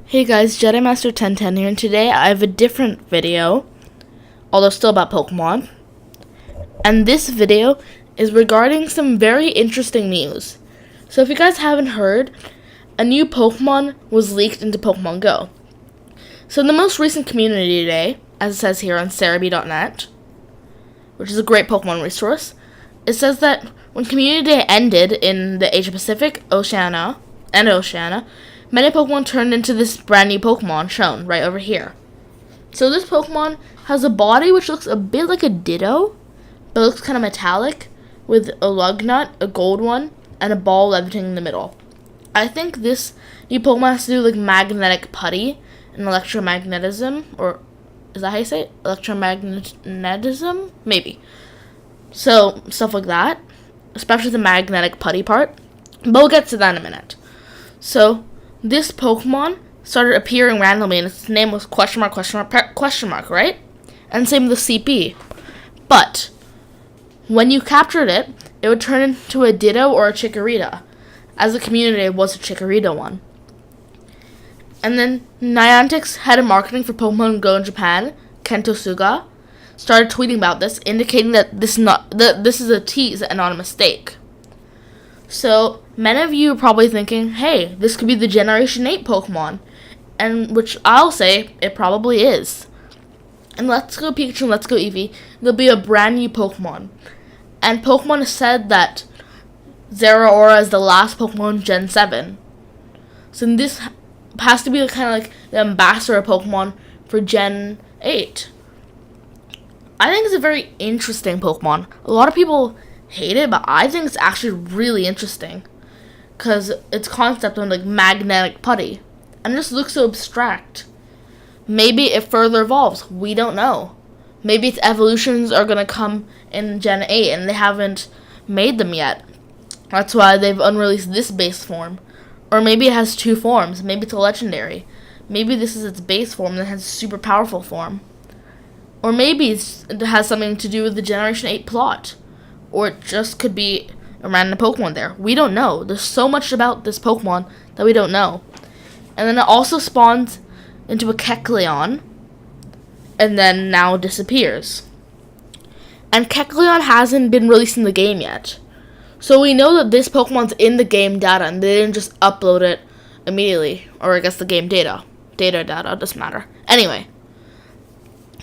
Hey guys, Jedi Master 1010 here, and today I have a different video, although still about Pokemon. And this video is regarding some very interesting news. So if you guys haven't heard, a new Pokemon was leaked into Pokemon GO. So in the most recent Community Day, as it says here on Cerebi.net, which is a great Pokemon resource, it says that when Community Day ended in the Asia Pacific, Oceania, many Pokemon turned into this brand new Pokemon shown right over here. So this Pokemon has a body which looks a bit like a Ditto, but it looks kind of metallic, with a lug nut, a gold one, and a ball levitating in the middle. I think this new Pokemon has to do with like magnetic putty and electromagnetism, or is that how you say it? Electromagnetism? Maybe. So, stuff like that, especially the magnetic putty part. But we'll get to that in a minute. So, this Pokemon started appearing randomly, and its name was question mark, right? And same with the CP. But when you captured it, it would turn into a Ditto or a Chikorita, as the community was a Chikorita one. And then Niantic's head of marketing for Pokemon GO in Japan, Kento Suga, started tweeting about this, indicating that this is a tease and not a mistake. So, many of you are probably thinking, hey, this could be the Generation 8 Pokemon. And which I'll say, it probably is. And Let's Go Pikachu and Let's Go Eevee, there'll be a brand new Pokemon. And Pokemon has said that Zeraora is the last Pokemon Gen 7. So this has to be kind of like the ambassador of Pokemon for Gen 8. I think it's a very interesting Pokemon. A lot of people hate it, but I think it's actually really interesting because its concept of like magnetic putty, and it just looks so abstract. Maybe it further evolves. We don't know. Maybe its evolutions are gonna come in Gen 8, and they haven't made them yet. That's why they've unreleased this base form. Or maybe it has two forms. Maybe it's a legendary. Maybe this is its base form that has a super powerful form. Or maybe it has something to do with the Generation 8 plot. Or it just could be a random Pokemon there. We don't know. There's so much about this Pokemon that we don't know. And then it also spawns into a Kecleon, and then now disappears. And Kecleon hasn't been released in the game yet. So we know that this Pokemon's in the game data, and they didn't just upload it immediately. Or I guess the game data. Data, doesn't matter. Anyway.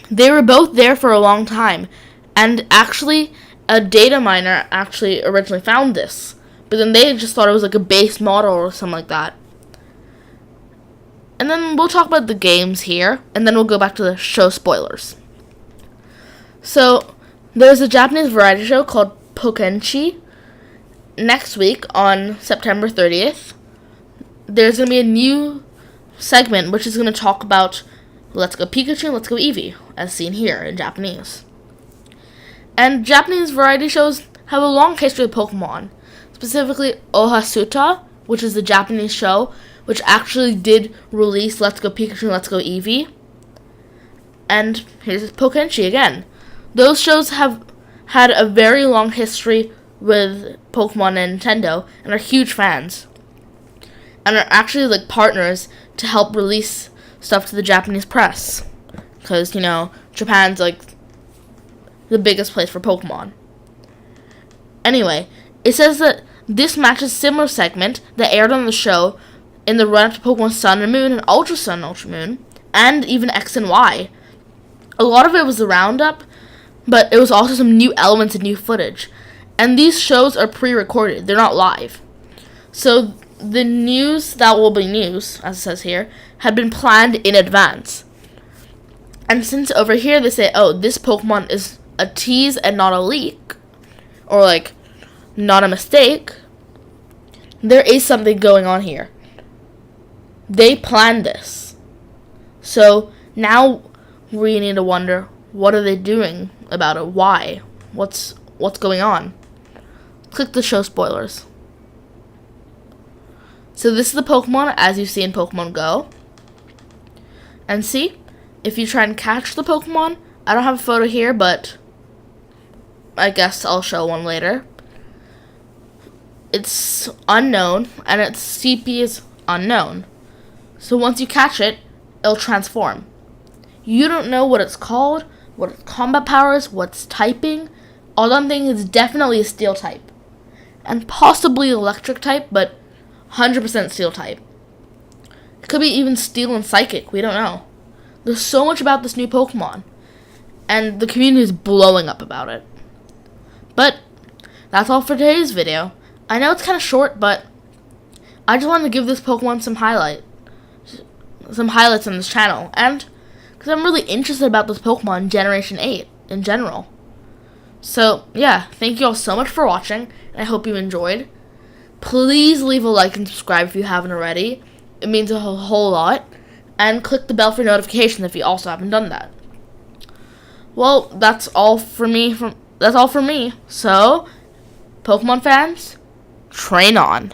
They were both there for a long time. And actually, a data miner actually originally found this. But then they just thought it was like a base model or something like that. And then we'll talk about the games here. And then we'll go back to the show spoilers. So, there's a Japanese variety show called Pokenchi. Next week, on September 30th, there's going to be a new segment which is going to talk about Let's Go Pikachu and Let's Go Eevee, as seen here in Japanese. And Japanese variety shows have a long history with Pokemon, specifically Ohasuta, which is the Japanese show, which actually did release Let's Go Pikachu and Let's Go Eevee. And here's Pokenchi again. Those shows have had a very long history with Pokemon and Nintendo, and are huge fans, and are actually like partners to help release stuff to the Japanese press, because Japan's like the biggest place for Pokemon. Anyway, it says that this matches a similar segment that aired on the show in the run-up to Pokemon Sun and Moon and Ultra Sun and Ultra Moon, and even X and Y. A lot of it was the roundup, but it was also some new elements and new footage. And these shows are pre-recorded. They're not live. So the news that will be news, as it says here, had been planned in advance. And since over here they say, oh, this Pokemon is a tease and not a leak, or like, not a mistake, there is something going on here. They planned this. So now we need to wonder, what are they doing about it? Why? What's going on? Click the show spoilers. So this is the Pokemon as you see in Pokemon GO. And see, if you try and catch the Pokemon, I don't have a photo here, but I guess I'll show one later. It's unknown, and its CP is unknown. So once you catch it, it'll transform. You don't know what it's called, what its combat power is, what's typing. All I'm thinking is definitely a steel type. And possibly electric type, but 100% steel type. It could be even steel and psychic, we don't know. There's so much about this new Pokemon. And the community is blowing up about it. But that's all for today's video. I know it's kind of short, but I just wanted to give this Pokemon some highlights on this channel. And because I'm really interested about this Pokemon Generation 8 in general. So, yeah, thank you all so much for watching, and I hope you enjoyed. Please leave a like and subscribe if you haven't already. It means a whole lot. And click the bell for notifications if you also haven't done that. Well, that's all for me. So, Pokemon fans, train on.